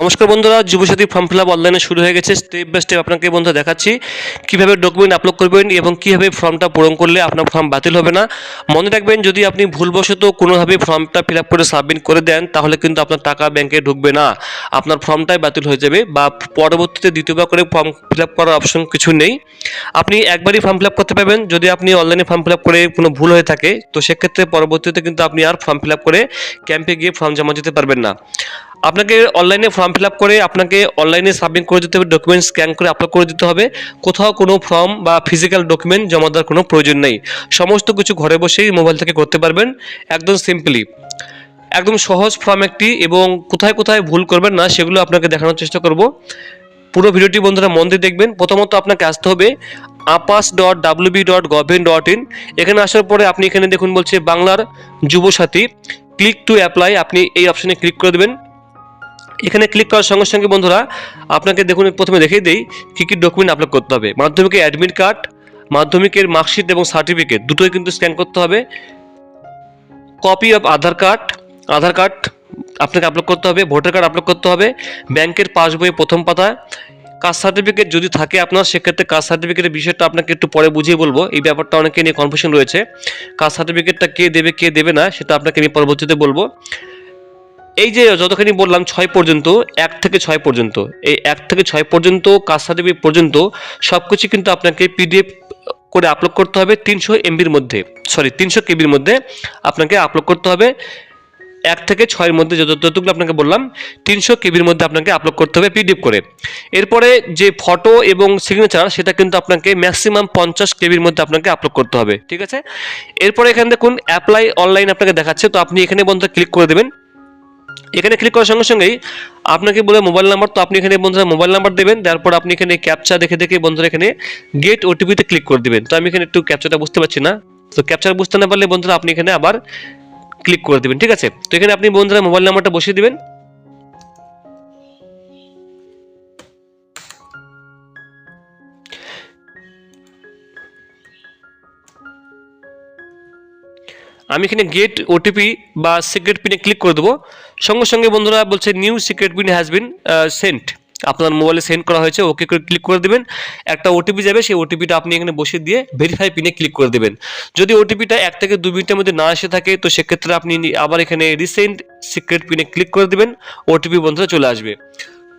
নমস্কার বন্ধুরা, Yuvasathi form fill up অনলাইনে শুরু হয়ে গেছে। স্টেপ বাই স্টেপ আপনাকে বন্ধুরা দেখাচ্ছি কীভাবে ডকুমেন্ট আপলোড করবেন এবং কীভাবে ফর্মটা পূরণ করলে আপনার ফর্ম বাতিল হবে না। মনে রাখবেন, যদি আপনি ভুলবশত কোনোভাবে ফর্মটা ফিল আপ করে সাবমিট করে দেন তাহলে কিন্তু আপনার টাকা ব্যাংকে ঢুকবে না, আপনার ফর্মটাই বাতিল হয়ে যাবে বা পরবর্তীতে দ্বিতীয়বার করে ফর্ম ফিল আপ করার অপশন কিছু নেই। আপনি একবারই ফর্ম ফিল আপ করতে পারবেন। যদি আপনি অনলাইনে ফর্ম ফিল আপ করে কোনো ভুল হয়ে থাকে তো সেক্ষেত্রে পরবর্তীতে কিন্তু আপনি আর ফর্ম ফিল আপ করে ক্যাম্পে গিয়ে ফর্ম জমা দিতে পারবেন না। আপনাকে অনলাইনে ফর্ম ফিল আপ করে আপনাকে অনলাইনে সাবমিট করে দিতে হবে, ডকুমেন্ট স্ক্যান করে আপলোড করে দিতে হবে। কোথাও কোনো ফর্ম বা ফিজিক্যাল ডকুমেন্ট জমা দেওয়ার কোনো প্রয়োজন নেই। সমস্ত কিছু ঘরে বসেই মোবাইল থেকে করতে পারবেন, একদম সিম্পলি। একদম সহজ ফর্ম একটি, এবং কোথায় কোথায় ভুল করবেন না সেগুলো আপনাকে দেখানোর চেষ্টা করব। পুরো ভিডিওটি বন্ধুরা মন দিয়ে দেখবেন। প্রথমত আপনাকে আসতে হবে apas.wb.gov.in। এখানে আসার পরে আপনি এখানে দেখুন বলছে বাংলার যুবসাথী, ক্লিক টু অ্যাপ্লাই। আপনি এই অপশনে ক্লিক করে দেবেন। এখানে ক্লিক করার সঙ্গে সঙ্গে বন্ধুরা আপনাকে দেখুন প্রথমে দেখিয়ে দেই কী কী ডকুমেন্ট আপলোড করতে হবে। মাধ্যমিকের অ্যাডমিট কার্ড, মাধ্যমিকের মার্কশিট এবং সার্টিফিকেট দুটোই কিন্তু স্ক্যান করতে হবে। কপি অফ আধার কার্ড আপনাকে আপলোড করতে হবে। ভোটার কার্ড আপলোড করতে হবে। ব্যাংকের পাসবই প্রথম পাতা। কাস্ট সার্টিফিকেট যদি থাকে আপনার, সেক্ষেত্রে কাস্ট সার্টিফিকেটের বিষয়টা আপনাকে একটু পরে বুঝিয়ে বলবো। এই ব্যাপারটা অনেকে নিয়ে কনফিউশন রয়েছে। কাস্ট সার্টিফিকেটটা কে দেবে কে দেবে না সেটা আপনাকে নিয়ে পরবর্তীতে বলবো। এই যে যতখানি বললাম 6 পর্যন্ত, 1 থেকে 6 পর্যন্ত, এই 1 থেকে 6 পর্যন্ত কাস্ট সার্টিফিকেট পর্যন্ত সব কিছু কিন্তু আপনাকে পিডিএফ করে আপলোড করতে হবে 300 এমবির মধ্যে, 300 কেবির মধ্যে আপনাকে আপলোড করতে হবে। 1 থেকে 6 মধ্যে যতটুকু আপনাকে বললাম 300 কেবির মধ্যে আপনাকে আপলোড করতে হবে পিডিএফ করে। এরপরে যে ফটো এবং সিগনেচার সেটা কিন্তু আপনাকে ম্যাক্সিমাম 50 কেবির মধ্যে আপনাকে আপলোড করতে হবে, ঠিক আছে। এরপরে এখানে দেখুন অ্যাপ্লাই অনলাইন আপনাকে দেখাচ্ছে, তো আপনি এখানে বন্ধুরা ক্লিক করে দেবেন। এখানে ক্লিক করার সঙ্গে সঙ্গেই আপনাকে বলে মোবাইল নাম্বার, তো আপনি এখানে বন্ধুরা মোবাইল নাম্বার দেবেন। তারপর আপনি এখানে ক্যাপচা দেখে দেখে বন্ধুরা এখানে গেট ওটিপিতে ক্লিক করে দিবেন। তো আমি এখানে একটু ক্যাপচাটা বুঝতে পারছি না, তো ক্যাপচা বুঝতে না পারলে বন্ধুরা আপনি এখানে আবার ক্লিক করে দিবেন, ঠিক আছে। তো এখানে আপনি বন্ধুরা মোবাইল নাম্বারটা বসিয়ে দিবেন। আমি এখানে গেট ওটিপি বা সিক্রেট পিনে ক্লিক করে দেবো। সঙ্গে সঙ্গে বন্ধুরা বলছে new secret pin has been sent, আপনার মোবাইলে সেন্ড করা হয়েছে। ওকে করে ক্লিক করে দেবেন। একটা ওটিপি যাবে, সেই ওটিপিটা আপনি এখানে বসিয়ে দিয়ে ভেরিফাই পিনে ক্লিক করে দেবেন। যদি ওটিপিটা 1 থেকে 2 মিনিটের মধ্যে না এসে থাকে তো সেক্ষেত্রে আপনি আবার এখানে রিসেন্ট সিক্রেট পিনে ক্লিক করে দেবেন। ওটিপি বন্ধুরা চলে আসবে।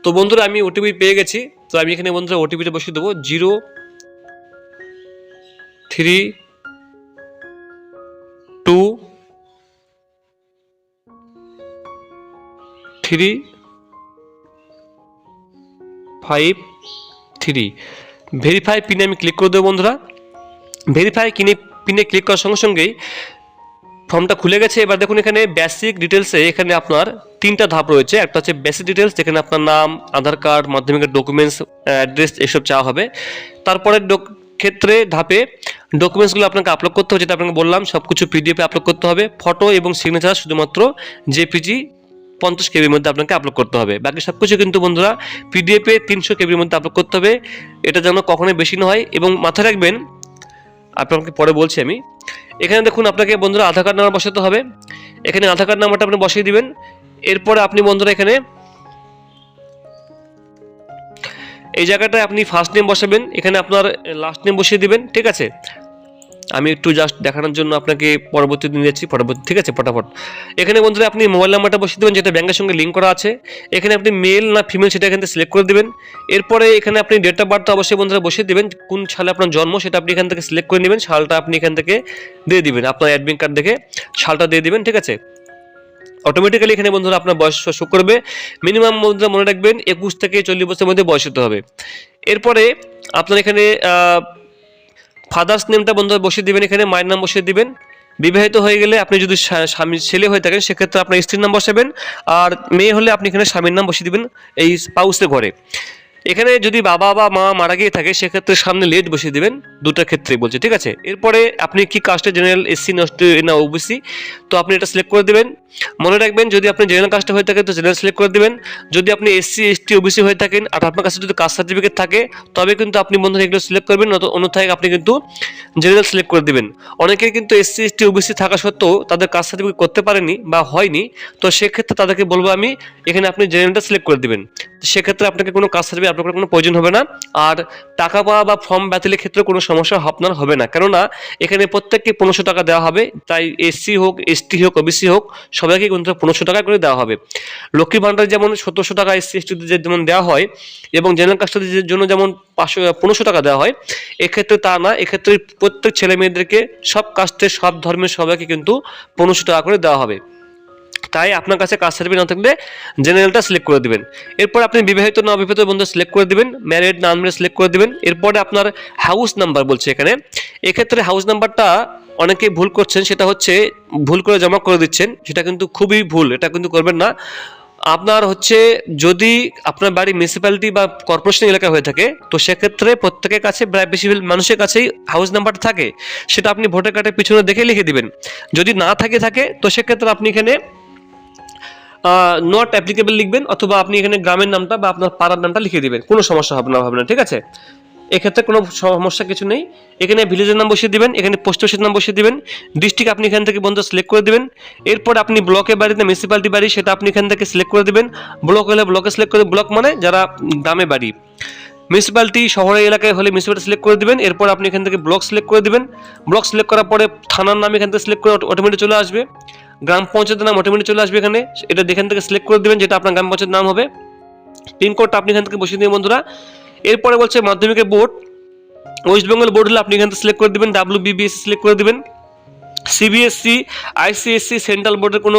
তো বন্ধুরা আমি ওটিপি পেয়ে গেছি, তো আমি এখানে বন্ধুরা ওটিপিটা বসিয়ে দেবো 02353। ভেরিফাই পিনে আমি ক্লিক করে দেবো বন্ধুরা। ভেরিফাই পিনে ক্লিক করার সঙ্গে সঙ্গেই ফর্মটা খুলে গেছে। এবার দেখুন এখানে বেসিক ডিটেলসে এখানে আপনার 3টা ধাপ রয়েছে। একটা হচ্ছে বেসিক ডিটেলস, যেখানে আপনার নাম, আধার কার্ড, মাধ্যমিকের ডকুমেন্টস, অ্যাড্রেস এসব চাওয়া হবে। তারপরে ক্ষেত্রে ধাপে ডকুমেন্টসগুলো আপনাকে আপলোড করতে হবে, যেটা আপনাকে বললাম সব কিছু পিডিএফে আপলোড করতে হবে। ফটো এবং সিগনেচার শুধুমাত্র জেপিজি 50 কেবির মধ্যে আপনাকে আপলোড করতে হবে। বাকি সব কিছু কিন্তু বন্ধুরা পিডিএফে 300 কেবির মধ্যে আপলোড করতে হবে। এটা যেন কখনোই বেশি না হয়। এবং মাথায় রাখবেন, আপনাকে পরে বলছি আমি, এখানে দেখুন আপনাকে বন্ধুরা আধার কার্ড নাম্বার বসাতে হবে। এখানে আধার কার্ড নাম্বারটা আপনি বসিয়ে দিবেন। এরপরে আপনি বন্ধুরা এখানে এই জায়গাটায় আপনি ফার্স্ট নেম বসাবেন, এখানে আপনার লাস্ট নেম বসিয়ে দিবেন, ঠিক আছে। আমি একটু জাস্ট দেখানোর জন্য আপনাকে পরবর্তীতে নিয়ে যাচ্ছি, ঠিক আছে, ফটাফট। এখানে বন্ধুরা আপনি মোবাইল নাম্বারটা বসিয়ে দেবেন, যেটা ব্যাংকের সঙ্গে লিঙ্ক করা আছে। এখানে আপনি মেল না ফিমেল সেটা এখান থেকে সিলেক্ট করে দেবেন। এরপরে এখানে আপনি ডেট অফ বার্থ অবশ্যই বন্ধুরা বসিয়ে দেবেন, কোন সালে আপনার জন্ম সেটা আপনি এখান থেকে সিলেক্ট করে নেবেন। সালটা আপনি এখান থেকে দিয়ে দিবেন, আপনার অ্যাডমিট কার্ড দেখে সালটা দিয়ে দিবেন, ঠিক আছে। অটোমেটিক্যালি এখানে বন্ধুরা আপনার বয়স শো করবে। মিনিমাম বন্ধুরা মনে রাখবেন 21 থেকে 40 বছরের মধ্যে বয়স হতে হবে। এরপরে আপনার এখানে ফাদার্স নেমটা বন্ধুরা বসিয়ে দিবেন, এখানে মায়ের নাম বসিয়ে দিবেন। বিবাহিত হয়ে গেলে আপনি যদি স্বামী ছেলে হয়ে থাকেন সেক্ষেত্রে আপনার স্ত্রীর নাম বসাবেন, আর মেয়ে হলে আপনি এখানে স্বামীর নাম বসিয়ে দিবেন এই স্পাউসের ঘরে। এখানে যদি বাবা বা মা মারা গিয়ে থাকে সেক্ষেত্রে সামনে লেট বসিয়ে দিবেন, দুটার ক্ষেত্রেই বলছে, ঠিক আছে। এরপরে আপনি কি কাস্টে, জেনারেল, এসসি না ওবিসি, তো আপনি এটা সিলেক্ট করে দেবেন। মনে রাখবেন যদি আপনি জেনারেল কাস্টে হয়ে থাকেন তো জেনারেল সিলেক্ট করে দেবেন। যদি আপনি এসসি এসটি ওবিসি হয়ে থাকেন আর আপনার কাছে যদি কাস্ট সার্টিফিকেট থাকে তবে কিন্তু আপনি বন্ধুরা এগুলো সিলেক্ট করবেন, অন্যথায় আপনি কিন্তু জেনারেল সিলেক্ট করে দেবেন। অনেকের কিন্তু এসসি এসটি ওবিসি থাকা সত্ত্বেও তাদের কাস্ট সার্টিফিকেট করতে পারেনি বা হয়নি, তো সেক্ষেত্রে তাদেরকে বলবো আমি এখানে আপনি জেনারেলটা সিলেক্ট করে দেবেন। সেক্ষেত্রে আপনাকে কোনো কাস্ট সার্টিফিকেট আপনার কোনো প্রয়োজন হবে না। আর টাকা পাওয়া বা ফর্ম বাতিলের ক্ষেত্রে কোনো সমস্যা আপনার হবে না, কেননা এখানে প্রত্যেককে 1500 টাকা দেওয়া হবে। তাই এসসি হোক, এসটি হোক, ওবিসি হোক, সবাইকে কিন্তু 1500 টাকা করে দেওয়া হবে। লক্ষ্মী ভান্ডার যেমন 1700 টাকা এসসি এসটিদের যেমন দেওয়া হয় এবং জেনারেল কাস্টদের জন্য যেমন 1500 টাকা দেওয়া হয়, এক্ষেত্রে তা না। এক্ষেত্রে প্রত্যেক ছেলে মেয়েদেরকে সব কাস্টের সব ধর্মের সবাইকে কিন্তু 1500 টাকা করে দেওয়া হবে। তাই আপনার কাছে কাস্ট সার্টিফিকেট না থাকলে জেনারেলটা সিলেক্ট করে দিবেন। এরপর আপনি বিবাহিত না অবিবাহিত বন্ধু সিলেক্ট করে দিবেন, ম্যারিড না আনম্যারিড সিলেক্ট করে দিবেন। এরপরে আপনার হাউস নাম্বার বলছে এখানে, এক্ষেত্রে হাউস নাম্বারটা অনেকে ভুল করছেন, সেটা হচ্ছে ভুল করে জমা করে দিচ্ছেন, সেটা কিন্তু খুবই ভুল, এটা কিন্তু করবেন না। আপনার হচ্ছে যদি আপনার বাড়ি মিউনিসিপ্যালিটি বা কর্পোরেশন এলাকা হয়ে থাকে তো সেক্ষেত্রে প্রত্যেকের কাছে প্রায় বেশি মানুষের কাছেই হাউস নাম্বার থাকে, সেটা আপনি ভোটার কার্ডের পিছনে দেখে লিখে দিবেন। যদি না থাকে তো সেক্ষেত্রে আপনি এখানে নট অ্যাপ্লিকেবল লিখবেন, অথবা আপনি এখানে গ্রামের নামটা বা আপনার পাড়ার নামটা লিখে দিবেন, কোনো সমস্যা হবে না, ঠিক আছে। এক্ষেত্রে কোনো সমস্যা কিছু নেই। এখানে ভিলেজের নাম বসিয়ে দিবেন, এখানে পোস্ট অফিসের নাম বসিয়ে দিবেন, ডিস্ট্রিক্ট আপনি এখান থেকে বন্ধু সিলেক্ট করে দিবেন। এরপর আপনি ব্লকের বাড়িতে মিউনিসিপ্যালিটি বাড়ি সেটা আপনি এখান থেকে সিলেক্ট করে দিবেন। ব্লক হলে ব্লকে সিলেক্ট করে, ব্লক মানে যারা গ্রামে বাড়ি, মিউনিসিপ্যালিটি শহরের এলাকায় হলে মিউনিসিপ্যালিটি সিলেক্ট করে দিবেন। এরপর আপনি এখান থেকে ব্লক সিলেক্ট করে দিবেন। ব্লক সিলেক্ট করার পরে থানার নাম এখান থেকে সিলেক্ট করে অটোমেটিক চলে আসবে। গ্রাম পঞ্চায়েতের নাম অটোমেটিক চলে আসবে এখানে, এটা এখান থেকে সিলেক্ট করে দিবেন যেটা আপনার গ্রাম পঞ্চায়েত নাম হবে। পিনকোডটা আপনি এখান থেকে বসিয়ে দিন বন্ধুরা। এরপরে বলছে মাধ্যমিকের বোর্ড, ওয়েস্ট বেঙ্গল বোর্ড হলে আপনি এখান থেকে সিলেক্ট করে দিবেন, WBBSC সিলেক্ট করে দিবেন। CBSC, ICSC, সেন্ট্রাল বোর্ডের কোনো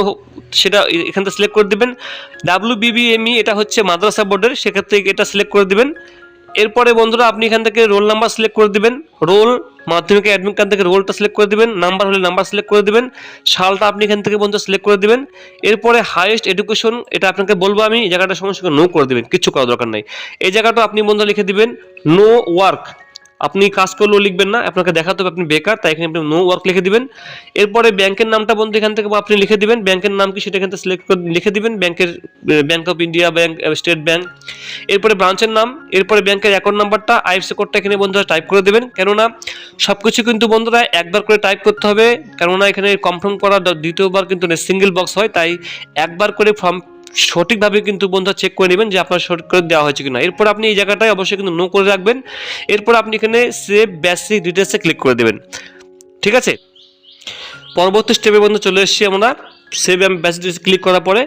সেটা এখান থেকে সিলেক্ট করে দিবেন। WBBME এটা হচ্ছে মাদ্রাসা বোর্ডের, সেক্ষেত্রে এটা সিলেক্ট করে দিবেন। এরপরে বন্ধুরা আপনি এখান থেকে রোল নাম্বার সিলেক্ট করে দিবেন, রোল মাধ্যমিকের অ্যাডমিট কার্ড থেকে রোলটা সিলেক্ট করে দিবেন, নাম্বার হলে নাম্বার সিলেক্ট করে দিবেন, সালটা আপনি এখান থেকে বন্ধু সিলেক্ট করে দিবেন। এরপরে হাইয়েস্ট এডুকেশন এটা আপনাকে বলবো আমি, এই জায়গাটা সঙ্গে সঙ্গে নো করে দিবেন, কিচ্ছু করার দরকার নাই। এই জায়গাটা আপনি বন্ধু লিখে দিবেন নো ওয়ার্ক, আপনি কাজ করলেও লিখবেন না, আপনাকে দেখাতে হবে আপনি বেকার, তাই এখানে আপনি নো ওয়ার্ক লিখে দিবেন। এরপরে ব্যাংকের নামটা বন্ধু এখান থেকে আপনি লিখে দিবেন, ব্যাংকের নাম কি সেটা এখান থেকে সিলেক্ট করে লিখে দিবেন, bank of India, bank, state bank. এরপরে ব্রাঞ্চের নাম, এরপরে ব্যাংকের অ্যাকাউন্ট নাম্বারটা, আইএফএসসি কোডটা এখানে বন্ধুরা টাইপ করে দেবেন, কেননা সবকিছু কিন্তু বন্ধুরা একবার করে টাইপ করতে হবে, কেননা এখানে কনফার্ম করা দ্বিতীয়বার কিন্তু সিঙ্গেল বক্স হয়, তাই একবার করে ফর্ম সঠিকভাবে কিন্তু বন্ধুরা চেক করে নেবেন যে আপনার সঠিক করে দেওয়া হয়েছে কিনা। এরপর আপনি এই জায়গাটায় অবশ্যই কিন্তু নো করে রাখবেন। এরপর আপনি এখানে সেভ বেসিক ডিটেলসে ক্লিক করে দেবেন, ঠিক আছে। পরবর্তী স্টেপে বন্ধু চলে এসেছি আমরা, সেভ বেসিক ডিটেলস ক্লিক করার পরে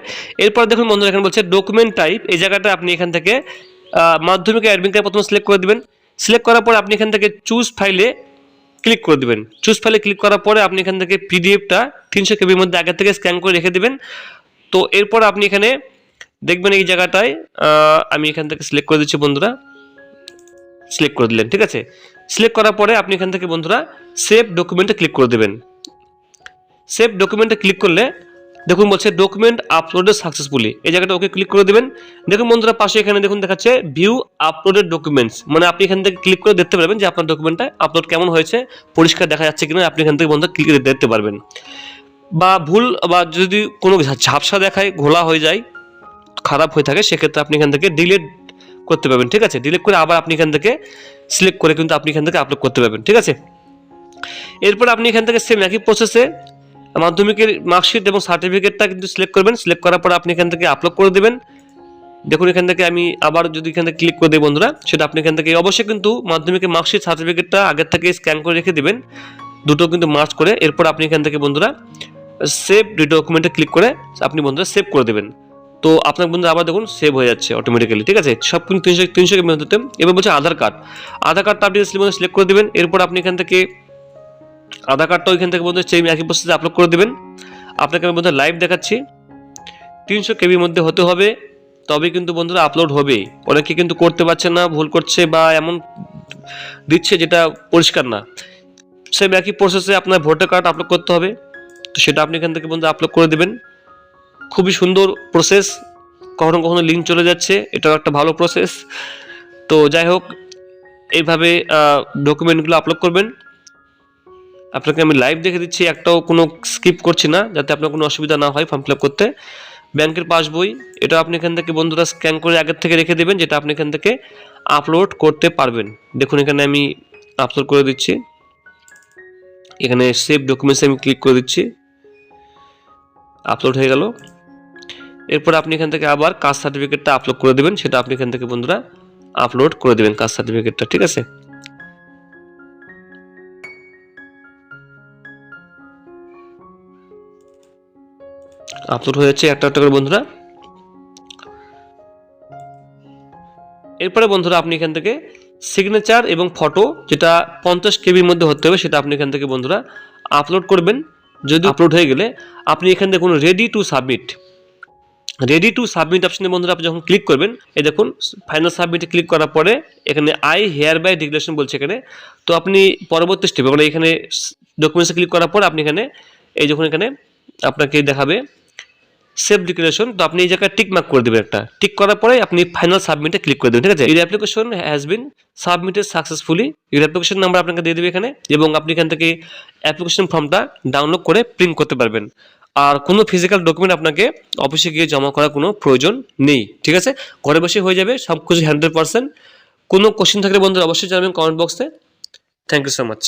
এরপর দেখুন বন্ধুরা এখানে বলছে ডকুমেন্ট টাইপ, এই জায়গাটা আপনি এখান থেকে মাধ্যমিক অ্যাডমিট কার্ড প্রথমে সিলেক্ট করে দেবেন। সিলেক্ট করার পরে আপনি এখান থেকে চুজ ফাইলে ক্লিক করে দেবেন। চুজ ফাইলে ক্লিক করার পরে আপনি এখান থেকে পিডিএফটা 300 KB মধ্যে আগে থেকে স্ক্যান করে রেখে দেবেন। তো এরপর আপনি এখানে দেখবেন এই জায়গাটায় আমি এখান থেকে সিলেক্ট করে দিচ্ছি বন্ধুরা, সিলেক্ট করে দিলেন, ঠিক আছে। সিলেক্ট করার পরে আপনি এখান থেকে বন্ধুরা সেভ ডকুমেন্টে ক্লিক করে দেবেন। সেভ ডকুমেন্টে ক্লিক করলে দেখুন বলছে ডকুমেন্ট আপলোডেড সাকসেসফুলি, এই জায়গাটা ওকে ক্লিক করে দেবেন। দেখুন বন্ধুরা পাশে এখানে দেখুন দেখাচ্ছে ভিউ আপলোডেড ডকুমেন্টস, মানে আপনি এখান থেকে ক্লিক করে দেখতে পারবেন যে আপনার ডকুমেন্টটা আপলোড কেমন হয়েছে, পরিষ্কার দেখা যাচ্ছে কিনা, আপনি এখান থেকে বন্ধুরা ক্লিক করে দেখতে পারবেন। বা ভুল বা যদি কোনো ঝাপসা দেখায়, ঘোলা হয়ে যায়, খারাপ হয়ে থাকে, সেক্ষেত্রে আপনি এখান থেকে ডিলিট করতে পারবেন, ঠিক আছে। ডিলিট করে আবার আপনি এখান থেকে সিলেক্ট করে কিন্তু আপনি এখান থেকে আপলোড করতে পারবেন, ঠিক আছে। এরপর আপনি এখান থেকে সেম একই প্রসেসে মাধ্যমিকের মার্কশিট এবং সার্টিফিকেটটা কিন্তু সিলেক্ট করবেন। সিলেক্ট করার পর আপনি এখান থেকে আপলোড করে দেবেন। দেখুন এখান থেকে আমি আবার যদি এখান থেকে ক্লিক করে দিই বন্ধুরা, সেটা আপনি এখান থেকে অবশ্যই কিন্তু মাধ্যমিকের মার্কশিট সার্টিফিকেটটা আগের থেকে স্ক্যান করে রেখে দেবেন, দুটো কিন্তু মার্চ করে। এরপর আপনি এখান থেকে বন্ধুরা সেভ ডকুমেন্টে ক্লিক করে আপনি বন্ধুরা সেভ করে দেবেন। তো আপনার বন্ধুরা আবার দেখুন সেভ হয়ে যাচ্ছে অটোমেটিক্যালি, ঠিক আছে। সব কিন্তু 300 KB মধ্যে। এবার বলছে আধার কার্ডটা আপনি সিলেক্ট করে দেবেন। এরপর আপনি এখান থেকে আধার কার্ডটা ওইখান থেকে বন্ধু সেম একই প্রসেসে আপলোড করে দেবেন। আপনাকে আমি বন্ধুরা লাইভ দেখাচ্ছি, 300 KB মধ্যে হতে হবে, তবে কিন্তু বন্ধুরা আপলোড হবে। অনেকে কিন্তু করতে পারছে না, ভুল করছে বা এমন দিচ্ছে যেটা পরিষ্কার না। সেম একই প্রসেসে আপনার ভোটার কার্ড আপলোড করতে হবে, তো সেটা আপনি এখান থেকে বন্ধু আপলোড করে দেবেন। খুবই সুন্দর প্রসেস, কখনো কখনো লিঙ্ক চলে যাচ্ছে, এটাও একটা ভালো প্রসেস। তো যাই হোক, এইভাবে ডকুমেন্টগুলো আপলোড করবেন। আপনাকে আমি লাইভ দেখে দিচ্ছি, একটাও কোনো স্কিপ করছি না, যাতে আপনার কোনো অসুবিধা না হয় ফর্ম ফিল আপ করতে। ব্যাংকের পাসবই, এটা আপনি এখান থেকে বন্ধুরা স্ক্যান করে আগের থেকে রেখে দেবেন, যেটা আপনি এখান থেকে আপলোড করতে পারবেন। দেখুন এখানে আমি আপলোড করে দিচ্ছি, এখানে সেভ ডকুমেন্টসে আমি ক্লিক করে দিচ্ছি, আপলোড হয়ে গেল। এরপর আপনি এখান থেকে আবার কাস্ট সার্টিফিকেটটা আপলোড করে দেবেন, সেটা আপনি এখান থেকে বন্ধুরা আপলোড করে দেবেন কাস্ট সার্টিফিকেটটা, ঠিক আছে। আপলোড হয়েছে একটা একটা করে বন্ধুরা। এরপরে বন্ধুরা আপনি এখান থেকে সিগনেচার এবং ফটো, যেটা 50 কেবির মধ্যে হতে হবে, সেটা আপনি এখান থেকে বন্ধুরা আপলোড করবেন। যদি আপলোড হয়ে গেলে আপনি এখান থেকে কোনো রেডি টু সাবমিট অপশনে বন্ধুরা আপনি যখন ক্লিক করবেন, এই দেখুন ফাইনাল সাবমিটে ক্লিক করার পরে এখানে আই হেয়ার বাই ডিক্লারেশন বলছে এখানে। তো আপনি পরবর্তী স্টেপে মানে এখানে ডকুমেন্টসে ক্লিক করার পর আপনি এখানে এই যখন এখানে আপনাকে দেখাবে সেভ ডিক্লারেশন, তো আপনি এই জায়গায় টিক মার্ক করে দেবেন, একটা টিক করার পরে আপনি ফাইনাল সাবমিটে ক্লিক করে দেবেন, ঠিক আছে। Your application has been submitted successfully, your application number আপনাকে দিয়ে দেবে এখানে, এবং আপনি এখান থেকে অ্যাপ্লিকেশন ফর্মটা ডাউনলোড করে প্রিন্ট করতে পারবেন। আর কোনো ফিজিক্যাল ডকুমেন্ট আপনাকে অফিসে গিয়ে জমা করার কোনো প্রয়োজন নেই, ঠিক আছে। ঘরে বসে হয়ে যাবে সব কিছু 100%। কোনো কোশ্চেন থাকলে বন্ধুরা অবশ্যই জানাবেন কমেন্ট বক্সে। Thank you so much.